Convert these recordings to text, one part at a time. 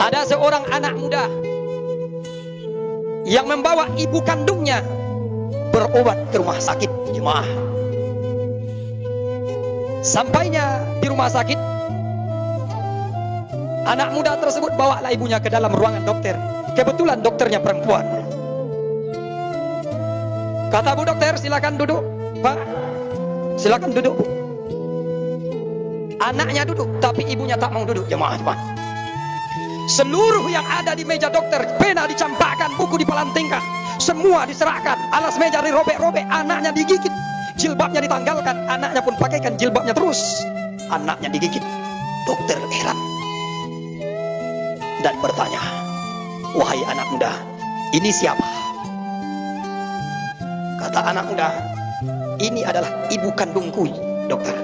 Ada seorang anak muda yang membawa ibu kandungnya berobat ke rumah sakit, jemaah. Sampainya di rumah sakit, anak muda tersebut bawalah ibunya ke dalam ruangan dokter. Kebetulan dokternya perempuan. Kata bu dokter, silakan duduk, Pak. Silakan duduk, Bu. Anaknya duduk, tapi ibunya tak mau duduk, jemaah. Seluruh yang ada di meja dokter, pena dicampakkan, buku dipelantingkan, semua diserahkan, alas meja dirobek-robek, anaknya digigit, jilbabnya ditanggalkan, anaknya pun pakaikan jilbabnya terus. Anaknya digigit. Dokter heran dan bertanya, wahai anak muda, ini siapa? Kata anak muda, ini adalah ibu kandungku, dokter.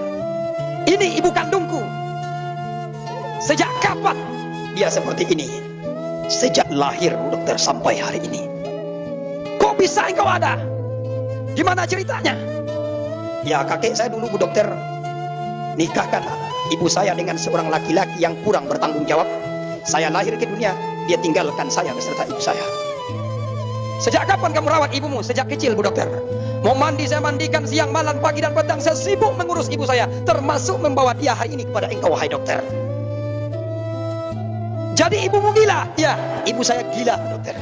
Ini ibu kandungku. Sejak kapan dia seperti ini? Sejak lahir, dokter, sampai hari ini. Kok bisa engkau ada? Gimana ceritanya? Ya, kakek saya dulu, bu dokter, nikahkan ibu saya dengan seorang laki-laki yang kurang bertanggung jawab. Saya lahir ke dunia, dia tinggalkan saya beserta ibu saya. Sejak kapan kamu rawat ibumu? Sejak kecil, bu dokter. Mau mandi saya mandikan, siang malam pagi dan petang saya sibuk mengurus ibu saya, termasuk membawa dia hari ini kepada engkau, wahai dokter. Jadi ibumu gila? Ya, ibu saya gila, dokter.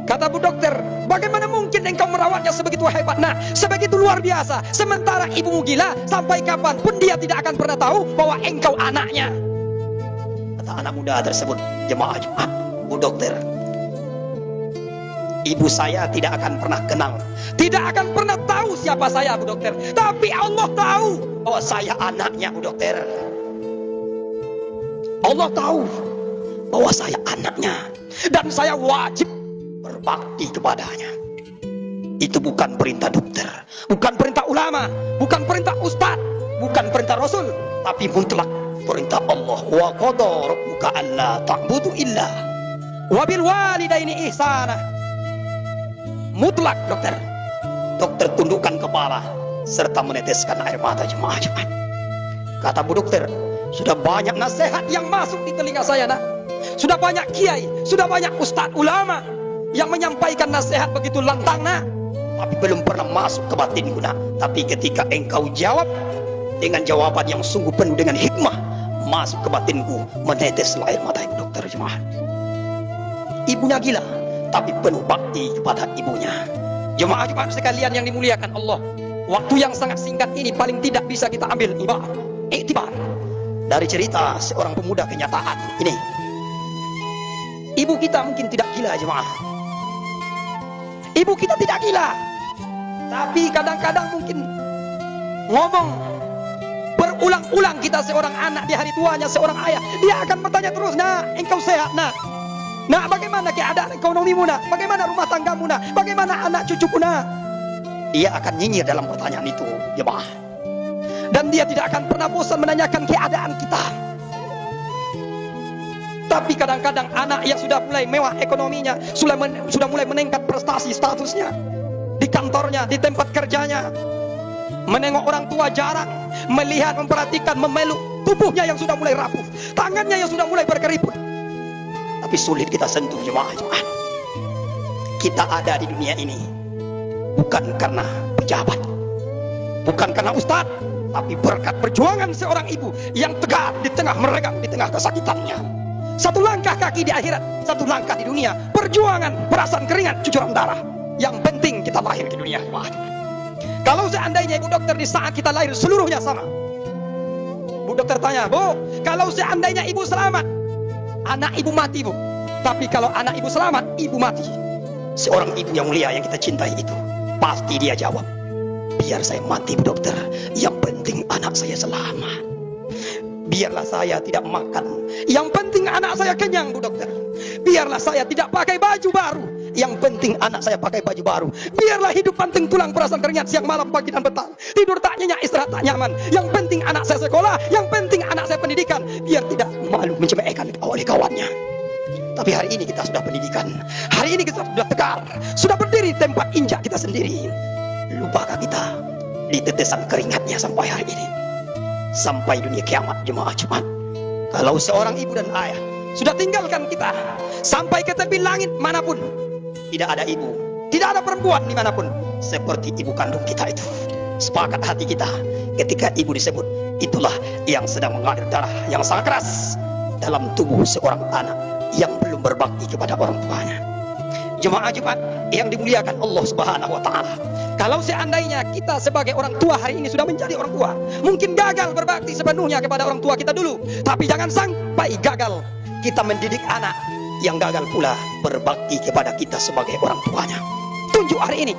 Kata bu dokter, bagaimana mungkin engkau merawatnya sebegitu hebat, nah, sebegitu luar biasa, sementara ibumu gila, sampai kapanpun dia tidak akan pernah tahu bahwa engkau anaknya. Kata anak muda tersebut, jemaah Jumat, bu dokter, ibu saya tidak akan pernah kenal, tidak akan pernah tahu siapa saya, bu dokter. Tapi Allah tahu bahwa saya anaknya, bu dokter. Allah tahu bahwa saya anaknya, dan saya wajib berbakti kepadanya. Itu bukan perintah dokter, bukan perintah ulama, bukan perintah ustaz, bukan perintah Rasul, tapi mutlak perintah Allah. Wa qada rabbuka alla ta'budu illa wa bil walidaini ihsana. Mutlak, dokter. Dokter tundukkan kepala serta meneteskan air mata, jemaah Jumat. Kata bu dokter, sudah banyak nasihat yang masuk di telinga saya, nak. Sudah banyak kiai, sudah banyak ustaz ulama yang menyampaikan nasihat begitu lantang, nak. Tapi belum pernah masuk ke batinku, nak. Tapi ketika engkau jawab dengan jawaban yang sungguh penuh dengan hikmah, masuk ke batinku, menetes air mata ibu dokter, jemaah. Ibunya gila, tapi penuh bakti kepada ibunya. Jemaah Jumat sekalian yang dimuliakan Allah, waktu yang sangat singkat ini paling tidak bisa kita ambil iktibar dari cerita seorang pemuda kenyataan ini. Ibu kita mungkin tidak gila, jemaah. Ibu kita tidak gila, tapi kadang-kadang mungkin ngomong berulang-ulang kita seorang anak di hari tuanya seorang ayah, dia akan bertanya terus, nak, engkau sehat, nak? Nak, bagaimana keadaan ekonomimu, nak? Bagaimana rumah tanggamu, nak? Bagaimana anak cucuku, nak? Dia akan nyinyir dalam pertanyaan itu, jemaah. Dan dia tidak akan pernah bosan menanyakan keadaan kita. Tapi kadang-kadang anak yang sudah mulai mewah ekonominya, sudah mulai meningkat prestasi statusnya di kantornya, di tempat kerjanya, menengok orang tua jarang, melihat, memperhatikan, memeluk tubuhnya yang sudah mulai rapuh, tangannya yang sudah mulai berkeriput. Tapi sulit kita sentuh, jemaah. Kita ada di dunia ini bukan karena pejabat, bukan karena ustadz, tapi berkat perjuangan seorang ibu yang tegar di tengah meregang, di tengah kesakitannya. Satu langkah kaki di akhirat, satu langkah di dunia. Perjuangan, perasaan keringat, cucuran darah. Yang penting kita lahir di dunia, jemaah. Kalau seandainya ibu dokter di saat kita lahir seluruhnya sama, bu dokter tanya, bu, kalau seandainya ibu selamat, anak ibu mati, bu. Tapi kalau anak ibu selamat, ibu mati. Seorang ibu yang mulia yang kita cintai itu, pasti dia jawab, biar saya mati, bu dokter, yang penting anak saya selamat. Biarlah saya tidak makan, yang penting anak saya kenyang, bu dokter. Biarlah saya tidak pakai baju baru, yang penting anak saya pakai baju baru. Biarlah hidup banting tulang perasaan keringat siang malam pagi dan petang, tidur tak nyenyak, istirahat tak nyaman, yang penting anak saya sekolah, yang penting anak saya pendidikan, biar tidak malu mencemehkan oleh kawannya. Tapi hari ini kita sudah pendidikan, hari ini kita sudah tegar, sudah berdiri di tempat injak kita sendiri. Lupakah kita di tetesan keringatnya sampai hari ini, sampai dunia kiamat, jemaah Jumat? Kalau seorang ibu dan ayah sudah tinggalkan kita sampai ke tepi langit manapun, tidak ada ibu, tidak ada perempuan dimanapun seperti ibu kandung kita itu. Sepakat hati kita ketika ibu disebut, itulah yang sedang mengalir darah yang sangat keras dalam tubuh seorang anak yang belum berbakti kepada orang tuanya. Jemaah Jumat yang dimuliakan Allah Subhanahu wa taala. Kalau seandainya kita sebagai orang tua hari ini sudah menjadi orang tua, mungkin gagal berbakti sepenuhnya kepada orang tua kita dulu, tapi jangan sampai gagal kita mendidik anak yang gagal pula berbakti kepada kita sebagai orang tuanya. Tunjuk hari ini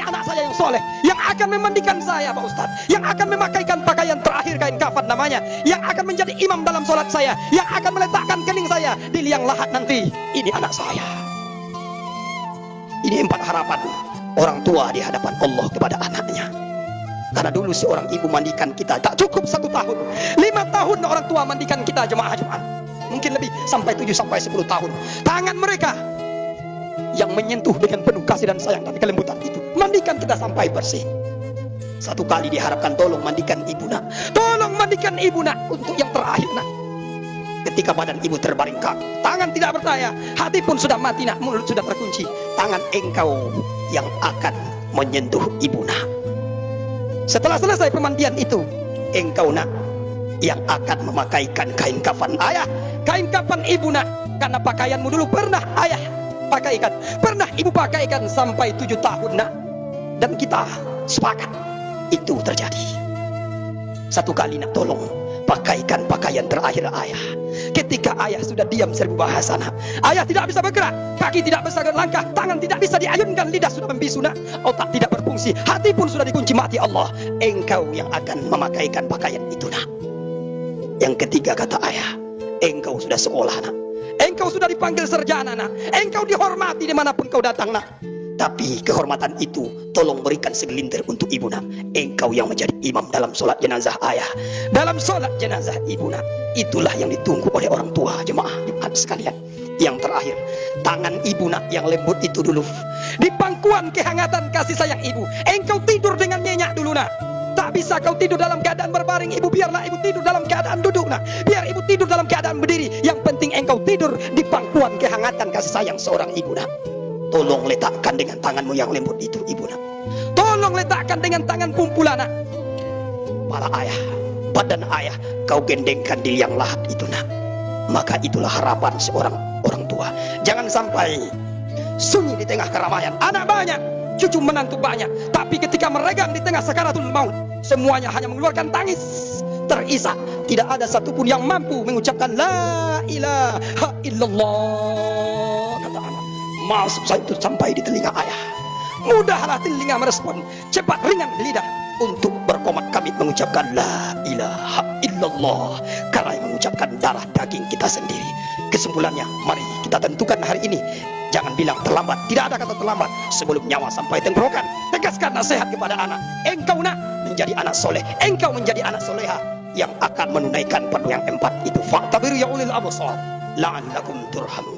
anak saya yang soleh, yang akan memandikan saya Pak Ustadz, yang akan memakaikan pakaian terakhir kain kafan namanya, yang akan menjadi imam dalam sholat saya, yang akan meletakkan kening saya di liang lahat nanti. Ini anak saya. Ini 4 harapan orang tua di hadapan Allah kepada anaknya. Karena dulu seorang ibu mandikan kita tak cukup 1 tahun, 5 tahun orang tua mandikan kita jemaah Jumat, mungkin lebih sampai 7 sampai 10 tahun. Tangan mereka yang menyentuh dengan penuh kasih dan sayang dan kelembutan itu mandikan kita sampai bersih. Satu kali diharapkan, tolong mandikan ibu nak, tolong mandikan ibu nak untuk yang terakhir nak. Ketika badan ibu terbaring kaku, tangan tidak berdaya, hati pun sudah mati nak, mulut sudah terkunci, tangan engkau yang akan menyentuh ibu nak. Setelah selesai pemandian itu, engkau nak yang akan memakaikan kain kafan ayah, kain kafan ibu nak. Karena pakaianmu dulu pernah ayah pakaikan, pernah ibu pakaikan sampai 7 tahun nak. Dan kita sepakat itu terjadi. Satu kali nak, tolong pakaikan pakaian terakhir ayah. Ketika ayah sudah diam 1000 bahasa nak, ayah tidak bisa bergerak, kaki tidak bisa berlangkah, tangan tidak bisa diayunkan, lidah sudah membisu nak, otak tidak berfungsi, hati pun sudah dikunci mati Allah. Engkau yang akan memakaikan pakaian itu nak. Yang ketiga kata ayah, engkau sudah sekolah nak, engkau sudah dipanggil sarjana nak, engkau dihormati dimanapun kau datang nak. Tapi kehormatan itu tolong berikan segelintir untuk ibu nak. Engkau yang menjadi imam dalam sholat jenazah ayah, dalam sholat jenazah ibu nak. Itulah yang ditunggu oleh orang tua jemaah Jumat sekalian. Yang terakhir, tangan ibu nak yang lembut itu dulu, di pangkuan kehangatan kasih sayang ibu, engkau tidur dengan nyenyak dulu nak. Tak bisa kau tidur dalam keadaan berbaring ibu, biarlah ibu tidur dalam keadaan duduk nak, biar ibu tidur dalam keadaan berdiri. Yang penting engkau tidur di pangkuan kehangatan kasih sayang seorang ibu nak. Tolong letakkan dengan tanganmu yang lembut itu ibu nak, tolong letakkan dengan tangan pumpulan nak. Kepala ayah, badan ayah kau gendengkan di liang lahat itu nak. Maka itulah harapan seorang orang tua. Jangan sampai sunyi di tengah keramaian, anak banyak, cucu menantu banyak, tapi ketika meregang di tengah sakaratul maut, semuanya hanya mengeluarkan tangis terisak. Tidak ada satupun yang mampu mengucapkan la ilaha illallah. Kata anak, masuk saya itu sampai di telinga ayah. Mudahlah telinga merespon, cepat ringan di lidah untuk berkomat kami mengucapkan la ilaha illallah. Karena yang mengucapkan darah daging kita sendiri. Kesimpulannya, mari kita tentukan hari ini. Jangan bilang terlambat, tidak ada kata terlambat. Sebelum nyawa sampai tenggorokan, tegaskan nasihat kepada anak. Engkau nak menjadi anak soleh, engkau menjadi anak soleha yang akan menunaikan penuh yang 4 itu. Fa'tabiru ya ulil absar la'allakum turhamun.